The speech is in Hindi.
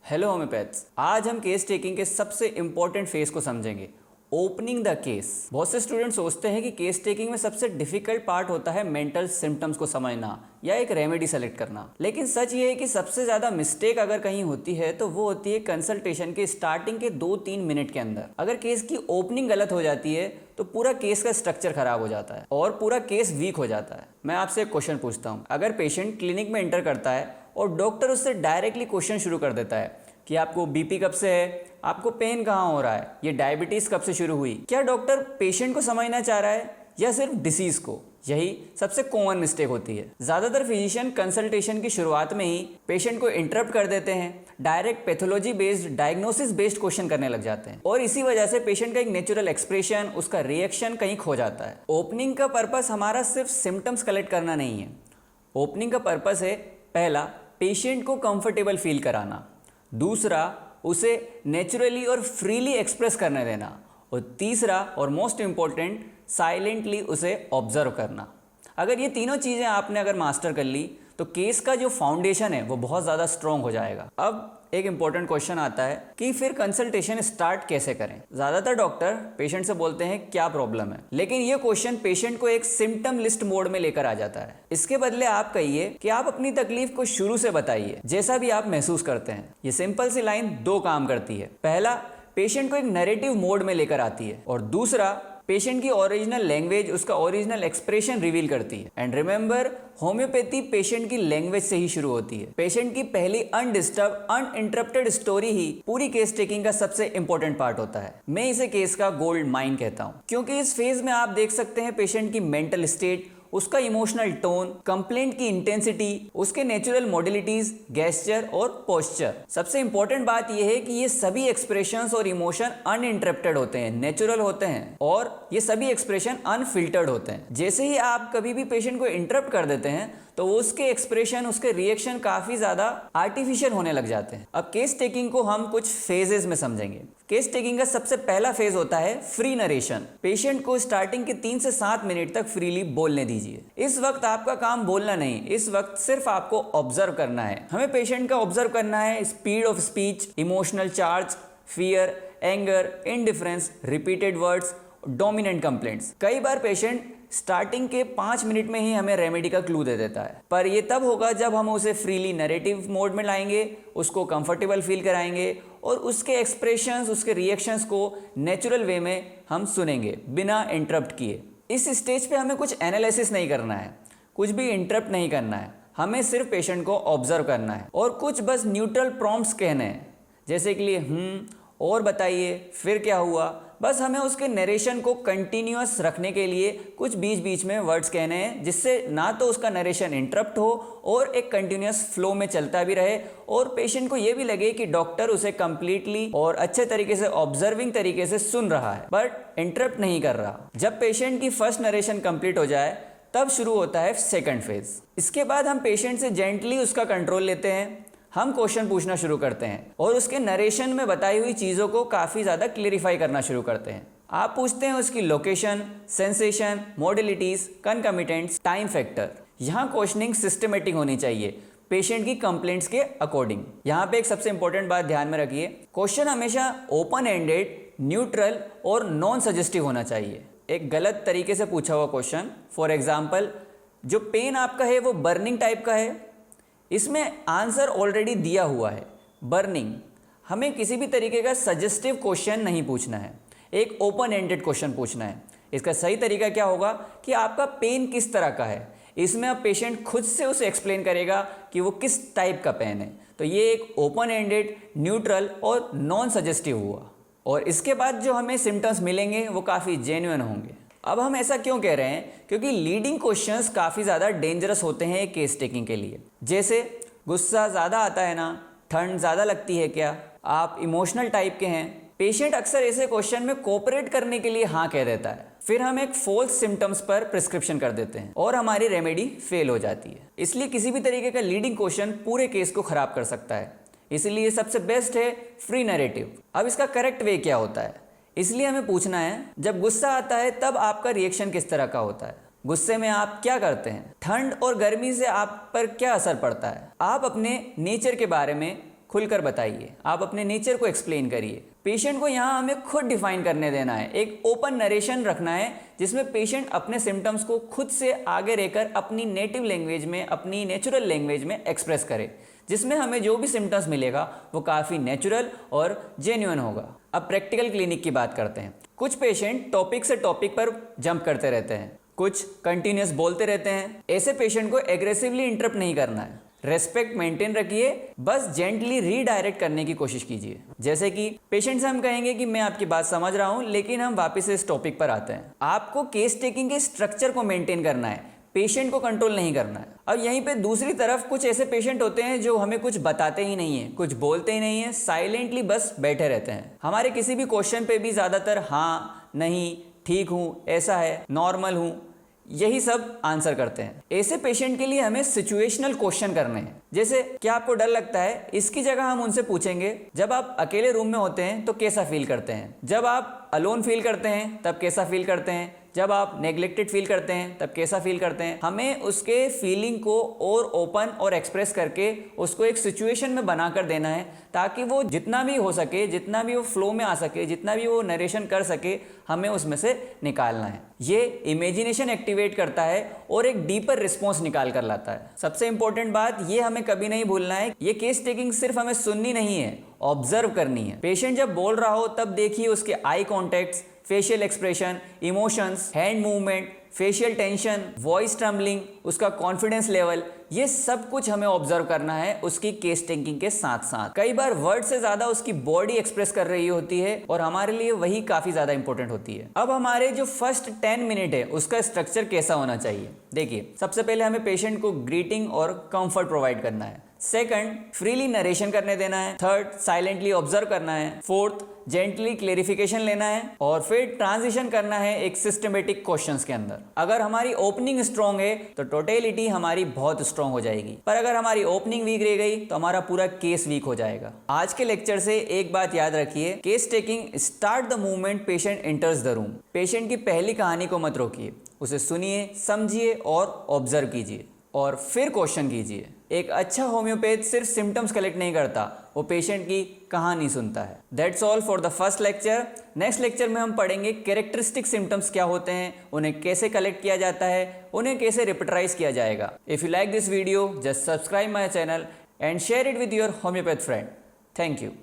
हेलो होम्योपैथ्स, आज हम केस टेकिंग के सबसे इंपॉर्टेंट फेज को समझेंगे, ओपनिंग द केस। बहुत से स्टूडेंट सोचते हैं कि केस टेकिंग में सबसे डिफिकल्ट पार्ट होता है मेंटल सिम्टम्स को समझना या एक रेमेडी सेलेक्ट करना। लेकिन सच ये है कि सबसे ज़्यादा मिस्टेक अगर कहीं होती है तो वो होती है कंसल्टेशन के स्टार्टिंग के 2-3 मिनट के अंदर। अगर केस की ओपनिंग गलत हो जाती है तो पूरा केस का स्ट्रक्चर खराब हो जाता है और पूरा केस वीक हो जाता है। मैं आपसे एक क्वेश्चन पूछता हूँ, अगर पेशेंट क्लिनिक में एंटर करता है और डॉक्टर उससे डायरेक्टली क्वेश्चन शुरू कर देता है कि आपको बीपी कब से है, आपको पेन कहाँ हो रहा है, ये डायबिटीज़ कब से शुरू हुई, क्या डॉक्टर पेशेंट को समझना चाह रहा है या सिर्फ डिसीज़ को? यही सबसे कॉमन मिस्टेक होती है। ज़्यादातर फिजिशियन कंसल्टेशन की शुरुआत में ही पेशेंट को इंटरप्ट कर देते हैं, direct pathology based, diagnosis based question करने लग जाते हैं और इसी वजह से पेशेंट का एक नेचुरल एक्सप्रेशन, उसका रिएक्शन कहीं खो जाता है। ओपनिंग का पर्पस हमारा सिर्फ सिम्टम्स कलेक्ट करना नहीं है। ओपनिंग का पर्पस है, पहला, पेशेंट को कंफर्टेबल फील कराना, दूसरा, उसे नेचुरली और फ्रीली एक्सप्रेस करने देना, और तीसरा और मोस्ट इम्पॉर्टेंट, साइलेंटली उसे ऑब्जर्व करना। अगर ये तीनों चीज़ें आपने अगर मास्टर कर ली तो केस का जो फाउंडेशन है वो बहुत ज़्यादा स्ट्रॉन्ग हो जाएगा। अब एक इंपॉर्टेंट क्वेश्चन आता है कि फिर कंसल्टेशन स्टार्ट कैसे करें। ज़्यादातर डॉक्टर पेशेंट से बोलते हैं क्या प्रॉब्लम है, लेकिन ये क्वेश्चन पेशेंट को एक सिम्टम लिस्ट मोड में लेकर आ जाता है। इसके बदले आप कहिए कि आप अपनी तकलीफ को शुरू से बताइए, जैसा भी आप महसूस करते हैं। ये सिंपल सी लाइन दो काम करती है। पहला, पेशेंट को एक नैरेटिव मोड में लेकर आती है और दूसरा, पेशेंट की ओरिजिनल लैंग्वेज, उसका ओरिजिनल एक्सप्रेशन रिवील करती है। एंड रिमेंबर, होम्योपैथी पेशेंट की लैंग्वेज से ही शुरू होती है। पेशेंट की पहली अनडिस्टर्ब, अनइंटरप्टेड स्टोरी ही पूरी केस टेकिंग का सबसे इंपॉर्टेंट पार्ट होता है। मैं इसे केस का गोल्ड माइन कहता हूँ, क्योंकि इस फेज में आप देख सकते हैं पेशेंट की मेंटल स्टेट, उसका इमोशनल टोन, कंप्लेंट की इंटेंसिटी, उसके नेचुरल मॉडलिटीज, गेस्चर और पोस्चर। सबसे इंपॉर्टेंट बात यह है कि ये सभी एक्सप्रेशंस और इमोशन अनइंटरप्टेड होते हैं, नेचुरल होते हैं और ये सभी एक्सप्रेशन अनफिल्टर्ड होते हैं। जैसे ही आप कभी भी पेशेंट को इंटरप्ट कर देते हैं तो उसके एक्सप्रेशन, उसके रिएक्शन काफी ज्यादा आर्टिफिशियल होने लग जाते हैं। अब केस टेकिंग को हम कुछ फेजेस में समझेंगे। केस टेकिंग का सबसे पहला फेज होता है फ्री नरेशन। पेशेंट को स्टार्टिंग के 3 से 7 मिनट तक फ्रीली बोलने दीजिए। इस वक्त आपका काम बोलना नहीं, इस वक्त सिर्फ आपको ऑब्जर्व करना है। हमें पेशेंट का ऑब्जर्व करना है, speed of speech, emotional charge, fear, anger, indifference, repeated words, dominant complaints. कई बार पेशेंट स्टार्टिंग के 5 मिनट में ही हमें रेमेडी का क्लू दे देता है, पर यह तब होगा जब हम उसे फ्रीली नैरेटिव मोड में लाएंगे, उसको कंफर्टेबल फील कराएंगे और उसके एक्सप्रेशंस, उसके रिएक्शंस को नेचुरल वे में हम सुनेंगे बिना इंटरप्ट किए। इस स्टेज पे हमें कुछ एनालिसिस नहीं करना है, कुछ भी इंटरप्ट नहीं करना है, हमें सिर्फ पेशेंट को ऑब्जर्व करना है और कुछ बस न्यूट्रल प्रॉम्प्ट्स कहने हैं, जैसे कि लिए और बताइए, फिर क्या हुआ। बस हमें उसके नरेशन को कंटिन्यूअस रखने के लिए कुछ बीच बीच में वर्ड्स कहने हैं, जिससे ना तो उसका नरेशन इंटरप्ट हो और एक कंटिन्यूअस फ्लो में चलता भी रहे और पेशेंट को ये भी लगे कि डॉक्टर उसे कंप्लीटली और अच्छे तरीके से, ऑब्जर्विंग तरीके से सुन रहा है, बट इंटरप्ट नहीं कर रहा। जब पेशेंट की फर्स्ट नरेशन कंप्लीट हो जाए तब शुरू होता है सेकंड फेज। इसके बाद हम पेशेंट से जेंटली उसका कंट्रोल लेते हैं, हम क्वेश्चन पूछना शुरू करते हैं और उसके नरेशन में बताई हुई चीज़ों को काफ़ी ज़्यादा क्लेरिफाई करना शुरू करते हैं। आप पूछते हैं उसकी location, sensation, modalities, concomitants, time factor. यहाँ क्वेश्चनिंग सिस्टमेटिक होनी चाहिए, पेशेंट की कंप्लेंट्स के अकॉर्डिंग। यहाँ पे एक सबसे इंपॉर्टेंट बात ध्यान में रखिए, क्वेश्चन हमेशा ओपन एंडेड, न्यूट्रल और नॉन सजेस्टिव होना चाहिए। एक गलत तरीके से पूछा हुआ क्वेश्चन, फॉर एग्जाम्पल, जो पेन आपका है वो बर्निंग टाइप का है, इसमें आंसर ऑलरेडी दिया हुआ है बर्निंग। हमें किसी भी तरीके का सजेस्टिव क्वेश्चन नहीं पूछना है, एक ओपन एंडेड क्वेश्चन पूछना है। इसका सही तरीका क्या होगा कि आपका पेन किस तरह का है, इसमें अब पेशेंट खुद से उसे एक्सप्लेन करेगा कि वो किस टाइप का पेन है। तो ये एक ओपन एंडेड, न्यूट्रल और नॉन सजेस्टिव हुआ और इसके बाद जो हमें सिम्टम्स मिलेंगे वो काफ़ी जेन्युइन होंगे। अब हम ऐसा क्यों कह रहे हैं? क्योंकि लीडिंग क्वेश्चंस काफ़ी ज़्यादा डेंजरस होते हैं केस टेकिंग के लिए। जैसे, गुस्सा ज़्यादा आता है ना, ठंड ज़्यादा लगती है क्या, आप इमोशनल टाइप के हैं। पेशेंट अक्सर ऐसे क्वेश्चन में कोऑपरेट करने के लिए हाँ कह देता है, फिर हम एक फॉल्स सिम्टम्स पर प्रिस्क्रिप्शन कर देते हैं और हमारी रेमेडी फेल हो जाती है। इसलिए किसी भी तरीके का लीडिंग क्वेश्चन पूरे केस को ख़राब कर सकता है। इसलिए सबसे बेस्ट है फ्री नैरेटिव। अब इसका करेक्ट वे क्या होता है? इसलिए हमें पूछना है, जब गुस्सा आता है तब आपका रिएक्शन किस तरह का होता है, गुस्से में आप क्या करते हैं, ठंड और गर्मी से आप पर क्या असर पड़ता है। आप अपने नेचर के बारे में खुलकर बताइए, आप अपने नेचर को एक्सप्लेन करिए। पेशेंट को यहाँ हमें खुद डिफाइन करने देना है, एक ओपन नरेशन रखना है जिसमें पेशेंट अपने सिम्टम्स को खुद से आगे रहकर अपनी नेटिव लैंग्वेज में, अपनी नेचुरल लैंग्वेज में एक्सप्रेस करे, जिसमें हमें जो भी सिम्टम्स मिलेगा वो काफ़ी नेचुरल और जेन्युइन होगा। अब प्रैक्टिकल क्लिनिक की बात करते हैं। कुछ पेशेंट टॉपिक से टॉपिक पर जंप करते रहते हैं, कुछ कंटिन्यूस बोलते रहते हैं। ऐसे पेशेंट को एग्रेसिवली इंटरप्ट नहीं करना है, रेस्पेक्ट मेंटेन रखिए, बस जेंटली रीडायरेक्ट करने की कोशिश कीजिए। जैसे कि पेशेंट से हम कहेंगे कि मैं आपकी बात समझ रहा हूं, लेकिन हम वापस इस टॉपिक पर आते हैं। आपको केस टेकिंग के स्ट्रक्चर को मेंटेन करना है, पेशेंट को कंट्रोल नहीं करना है। अब यहीं पे दूसरी तरफ कुछ ऐसे पेशेंट होते हैं जो हमें कुछ बताते ही नहीं है, कुछ बोलते ही नहीं है, साइलेंटली बस बैठे रहते हैं। हमारे किसी भी क्वेश्चन पे भी ज़्यादातर हाँ, नहीं, ठीक हूँ, ऐसा है, नॉर्मल हूँ, यही सब आंसर करते हैं। ऐसे पेशेंट के लिए हमें सिचुएशनल क्वेश्चन करने हैं। जैसे, क्या आपको डर लगता है? इसकी जगह हम उनसे पूछेंगे, जब आप अकेले रूम में होते हैं तो कैसा फील करते हैं? जब आप अलोन फील करते हैं तब कैसा फील करते हैं? जब आप नेग्लेक्टेड फील करते हैं तब कैसा फील करते हैं? हमें उसके फीलिंग को और ओपन और एक्सप्रेस करके उसको एक सिचुएशन में बना कर देना है, ताकि वो जितना भी हो सके, जितना भी वो फ्लो में आ सके, जितना भी वो नरेशन कर सके, हमें उसमें से निकालना है। ये इमेजिनेशन एक्टिवेट करता है और एक डीपर रिस्पॉन्स निकाल कर लाता है। सबसे इंपॉर्टेंट बात ये हमें कभी नहीं भूलना है, ये केस टेकिंग सिर्फ हमें सुननी नहीं है, ऑब्जर्व करनी है। पेशेंट जब बोल रहा हो तब देखिए उसके eye contacts, facial expression, emotions, hand movement, facial tension, voice trembling, उसका कॉन्फिडेंस लेवल, ये सब कुछ हमें ऑब्जर्व करना है उसकी केस टेकिंग के साथ साथ। कई बार वर्ड से ज्यादा उसकी बॉडी एक्सप्रेस कर रही होती है और हमारे लिए वही काफी ज्यादा इंपॉर्टेंट होती है। अब हमारे जो फर्स्ट 10 मिनट है उसका स्ट्रक्चर कैसा होना चाहिए? देखिए, सबसे पहले हमें पेशेंट को ग्रीटिंग और कंफर्ट प्रोवाइड करना है। सेकंड, फ्रीली नरेशन करने देना है। थर्ड, साइलेंटली ऑब्जर्व करना है। फोर्थ, जेंटली क्लेरिफिकेशन लेना है। और फिर ट्रांजिशन करना है एक सिस्टमेटिक क्वेश्चंस के अंदर। अगर हमारी ओपनिंग स्ट्रॉन्ग है तो टोटलिटी हमारी बहुत स्ट्रॉन्ग हो जाएगी, पर अगर हमारी ओपनिंग वीक रह गई तो हमारा पूरा केस वीक हो जाएगा। आज के लेक्चर से एक बात याद रखिए, case taking start the movement patient enters the room. Patient की पहली कहानी को मत रोकिए, उसे सुनिए, समझिए और ऑब्जर्व कीजिए और फिर क्वेश्चन कीजिए। एक अच्छा होम्योपैथ सिर्फ सिम्टम्स कलेक्ट नहीं करता, वो पेशेंट की कहानी सुनता है। That's all for the first lecture. Next lecture में हम पढ़ेंगे कैरेक्टरिस्टिक सिम्टम्स क्या होते हैं, उन्हें कैसे कलेक्ट किया जाता है, उन्हें कैसे रिपीटराइज किया जाएगा। If you like this video, just subscribe my channel and share it with your homeopath friend. Thank you.